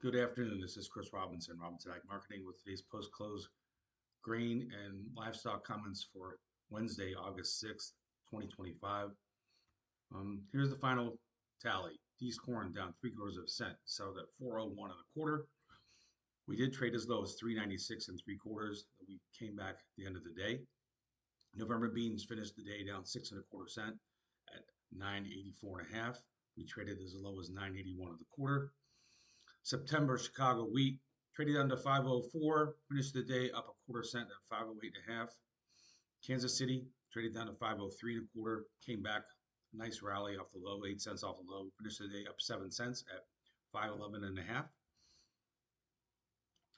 Good afternoon. This is Chris Robinson, Robinson Ag Marketing, with today's post-close grain and livestock comments for Wednesday, August 6th, 2025. Here's the final tally. D's corn down 3/4 of a cent, settled at 401 and a quarter. We did trade as low as 396 and 3/4. We came back at the end of the day. November beans finished the day down 6 1/4 cent at 984 and a half. We traded as low as 981 and a quarter. September Chicago wheat traded down to 504, finished the day up 1/4 cent at 508 and a half. Kansas City traded down to 503 and a quarter, came back, nice rally off the low, 8 cents off the low, finished the day up 7 cents at 511 and a half.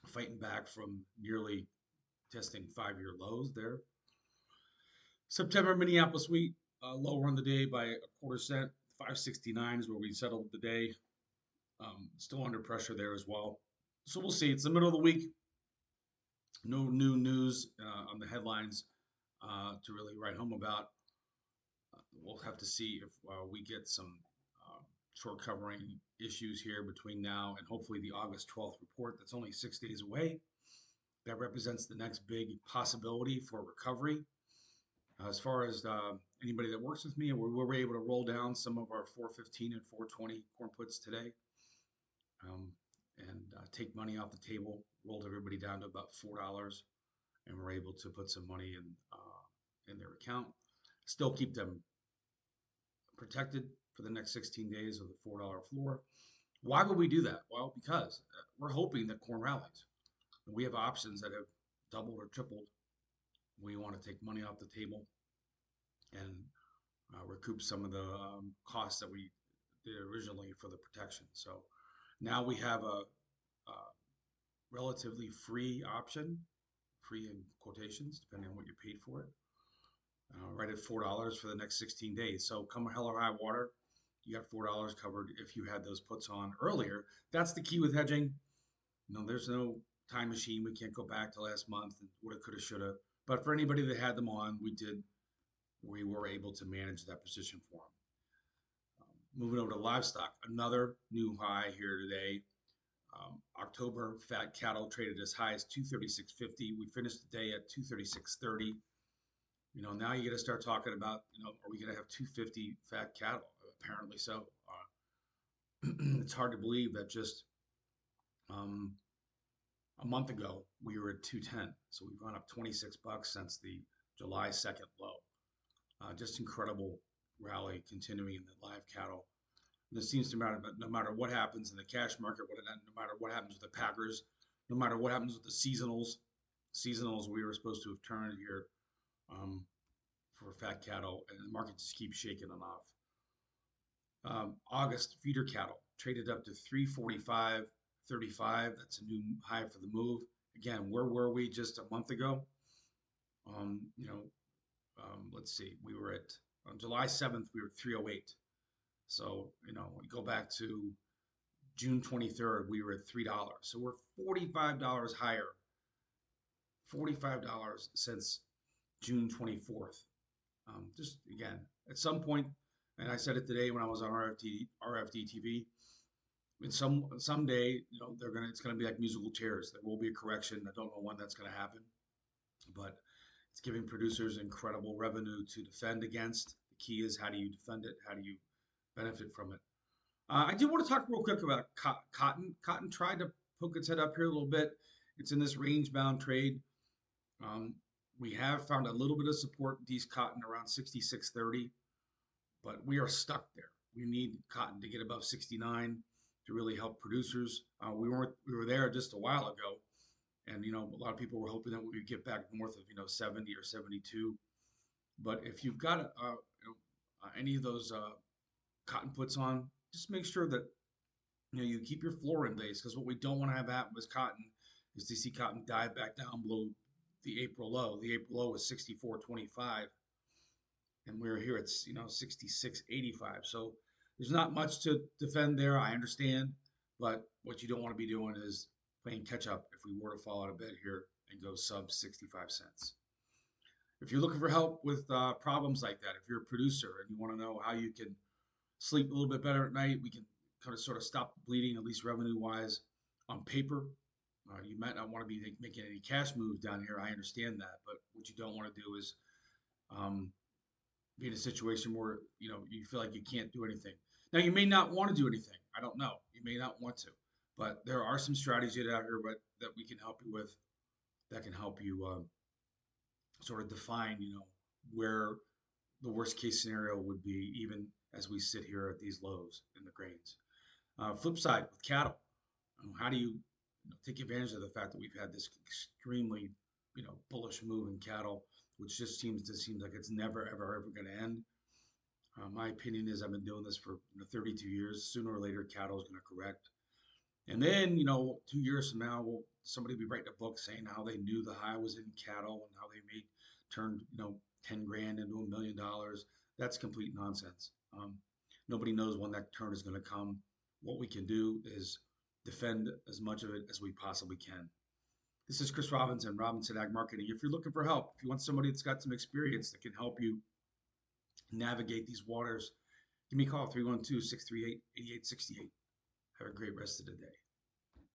Fighting back from nearly testing 5-year lows there. September Minneapolis wheat lower on the day by 1/4 cent, 569 is where we settled the day. Still under pressure there as well. So we'll see. It's the middle of the week. No new news on the headlines to really write home about. We'll have to see if we get some short covering issues here between now and hopefully the August 12th report that's only 6 days away. That represents the next big possibility for recovery. As far as anybody that works with me, we were able to roll down some of our 415 and 420 corn puts today. And take money off the table, rolled everybody down to about $4, and we're able to put some money in their account. Still keep them protected for the next 16 days of the $4 floor. Why would we do that? Well, because we're hoping that corn rallies. We have options that have doubled or tripled. We want to take money off the table and recoup some of the costs that we did originally for the protection. So now we have a relatively free option, free in quotations, depending on what you paid for it, right at $4 for the next 16 days. So come hell or high water, you got $4 covered if you had those puts on earlier. That's the key with hedging. There's no time machine. We can't go back to last month and woulda, coulda, shoulda. But for anybody that had them on, we were able to manage that position for them. Moving over to livestock, another new high here today. October fat cattle traded as high as 236.50. We finished the day at 236.30. Now you got to start talking about, are we going to have 250 fat cattle? Apparently so. It's hard to believe that just a month ago we were at 210. So we've gone up 26 bucks since the July 2nd low. Just incredible rally continuing in the live cattle. This seems to matter, but no matter what happens in the cash market, no matter what happens with the packers, no matter what happens with the seasonals we were supposed to have turned here for fat cattle, and the market just keeps shaking them off. August feeder cattle traded up to 345.35. That's a new high for the move. Again, where were we just a month ago? Let's see. We were at on July 7th. We were 308. So we go back to June 23rd. We were at $3. So we're $45 higher. $45 since June 24th. Just again, at some point, and I said it today when I was on RFD TV. Someday, it's gonna be like musical chairs. There will be a correction. I don't know when that's gonna happen, but it's giving producers incredible revenue to defend against. The key is, how do you defend it? How do you benefit from it? I do want to talk real quick about cotton. Cotton tried to poke its head up here a little bit. It's in this range-bound trade. We have found a little bit of support in D's cotton around 66.30, but we are stuck there. We need cotton to get above 69 to really help producers. We were there just a while ago, and a lot of people were hoping that we would get back north of 70 or 72. But if you've got any of those cotton puts on, just make sure that you keep your floor in place, because what we don't want to have happen with cotton is to see cotton dive back down below the April low. The April low was 64.25, and we're here at 66.85. So there's not much to defend there. I understand, but what you don't want to be doing is playing catch up if we were to fall out of bed here and go sub 65 cents. If you're looking for help with problems like that, if you're a producer and you want to know how you can sleep a little bit better at night, we can kind of sort of stop the bleeding, at least revenue wise. On paper, you might not want to be making any cash moves down here. I understand that, but what you don't want to do is um, be in a situation where you feel like you can't do anything. Now you may not want to do anything. I don't know. You may not want to, but there are some strategies out here, but that we can help you with that can help you sort of define, where the worst case scenario would be, even as we sit here at these lows in the grains. Flip side with cattle, how do you take advantage of the fact that we've had this extremely, bullish move in cattle, which just seems like it's never ever ever going to end. My opinion is I've been doing this for 32 years. Sooner or later, cattle is going to correct. And then, 2 years from now, somebody will be writing a book saying how they knew the high was in cattle and how they turned, 10 grand into $1 million. That's complete nonsense. Nobody knows when that turn is going to come. What we can do is defend as much of it as we possibly can. This is Chris Robinson, Robinson Ag Marketing. If you're looking for help, if you want somebody that's got some experience that can help you navigate these waters, give me a call, 312 638 8868. Have a great rest of the day.